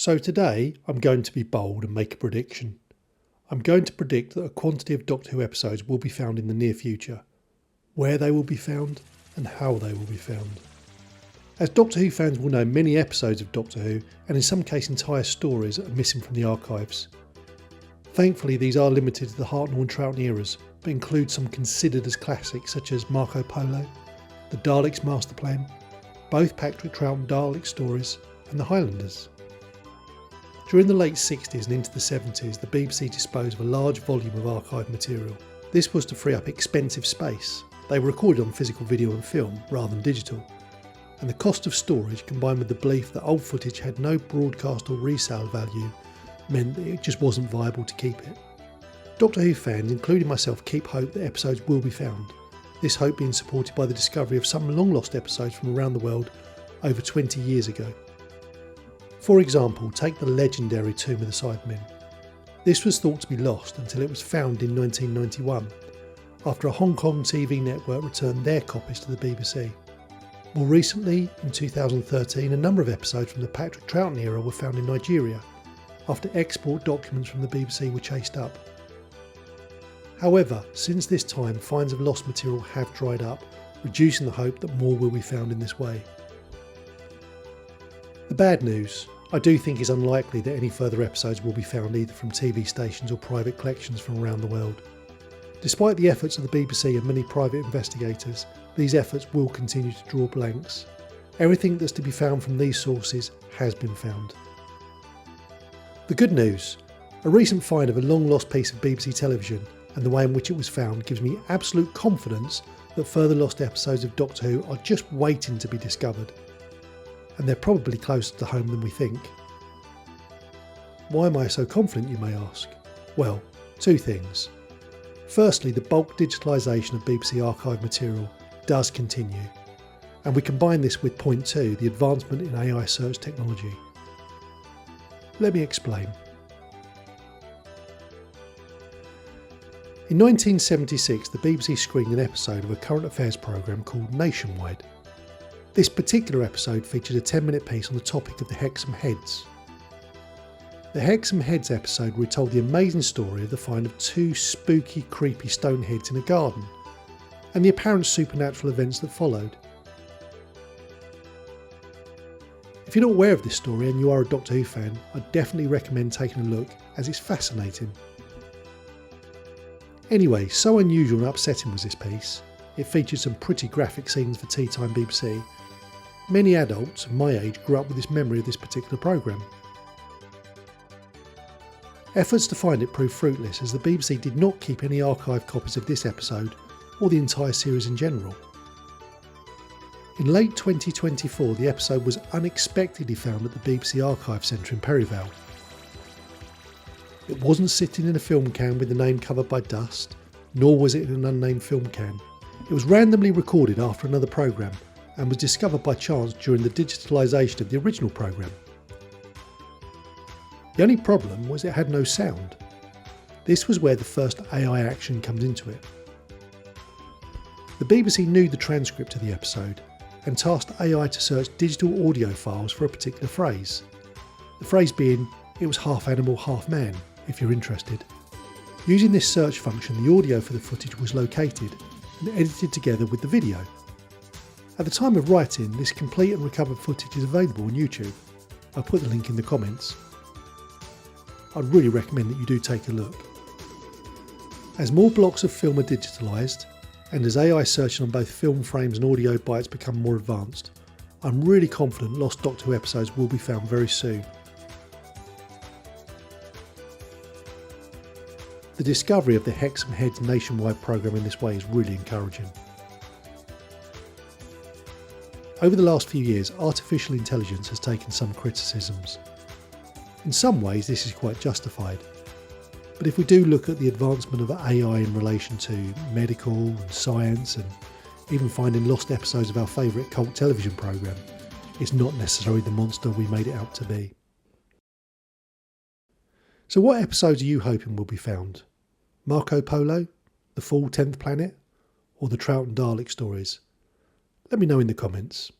So today I'm going to be bold and make a prediction. I'm going to predict that a quantity of Doctor Who episodes will be found in the near future, where they will be found and how they will be found. As Doctor Who fans will know, many episodes of Doctor Who, and in some cases entire stories, are missing from the archives. Thankfully these are limited to the Hartnell and Troughton eras, but include some considered as classics such as Marco Polo, the Daleks' Master Plan, both Patrick Troughton Dalek stories, and the Highlanders. During the late 60s and into the 70s, the BBC disposed of a large volume of archive material. This was to free up expensive space. They were recorded on physical video and film rather than digital, and the cost of storage combined with the belief that old footage had no broadcast or resale value meant that it just wasn't viable to keep it. Doctor Who fans, including myself, keep hope that episodes will be found, this hope being supported by the discovery of some long lost episodes from around the world over 20 years ago. For example, take the legendary Tomb of the Cybermen. This was thought to be lost until it was found in 1991, after a Hong Kong TV network returned their copies to the BBC. More recently, in 2013, a number of episodes from the Patrick Troughton era were found in Nigeria, after export documents from the BBC were chased up. However, since this time, finds of lost material have dried up, reducing the hope that more will be found in this way. The bad news: I do think it's unlikely that any further episodes will be found either from TV stations or private collections from around the world. Despite the efforts of the BBC and many private investigators, these efforts will continue to draw blanks. Everything that's to be found from these sources has been found. The good news: a recent find of a long lost piece of BBC television and the way in which it was found gives me absolute confidence that further lost episodes of Doctor Who are just waiting to be discovered. And they're probably closer to home than we think. Why am I so confident, you may ask? Well, two things. Firstly, the bulk digitalisation of BBC archive material does continue, and we combine this with point two, the advancement in AI search technology. Let me explain. In 1976, the BBC screened an episode of a current affairs programme called Nationwide. This particular episode featured a 10-minute piece on the topic of the Hexham Heads. The Hexham Heads episode retold the amazing story of the find of two spooky, creepy stone heads in a garden, and the apparent supernatural events that followed. If you're not aware of this story and you are a Doctor Who fan, I definitely recommend taking a look, as it's fascinating. Anyway, so unusual and upsetting was this piece. It featured some pretty graphic scenes for tea time BBC. Many adults of my age grew up with this memory of this particular programme. Efforts to find it proved fruitless, as the BBC did not keep any archive copies of this episode or the entire series in general. In late 2024, the episode was unexpectedly found at the BBC Archive Centre in Perivale. It wasn't sitting in a film can with the name covered by dust, nor was it in an unnamed film can. It was randomly recorded after another programme and was discovered by chance during the digitalisation of the original programme. The only problem was it had no sound. This was where the first AI action comes into it. The BBC knew the transcript of the episode and tasked AI to search digital audio files for a particular phrase. The phrase being, "It was half animal, half man," if you're interested. Using this search function, the audio for the footage was located and edited together with the video. At the time of writing, this complete and recovered footage is available on YouTube. I'll put the link in the comments. I'd really recommend that you do take a look. As more blocks of film are digitalised, and as AI searching on both film frames and audio bytes become more advanced, I'm really confident lost Doctor Who episodes will be found very soon. The discovery of the Hexham Heads nationwide programme in this way is really encouraging. Over the last few years, artificial intelligence has taken some criticisms. In some ways this is quite justified, but if we do look at the advancement of AI in relation to medical and science and even finding lost episodes of our favourite cult television programme, it's not necessarily the monster we made it out to be. So what episodes are you hoping will be found? Marco Polo, the full 10th planet, or the Troughton Dalek stories? Let me know in the comments.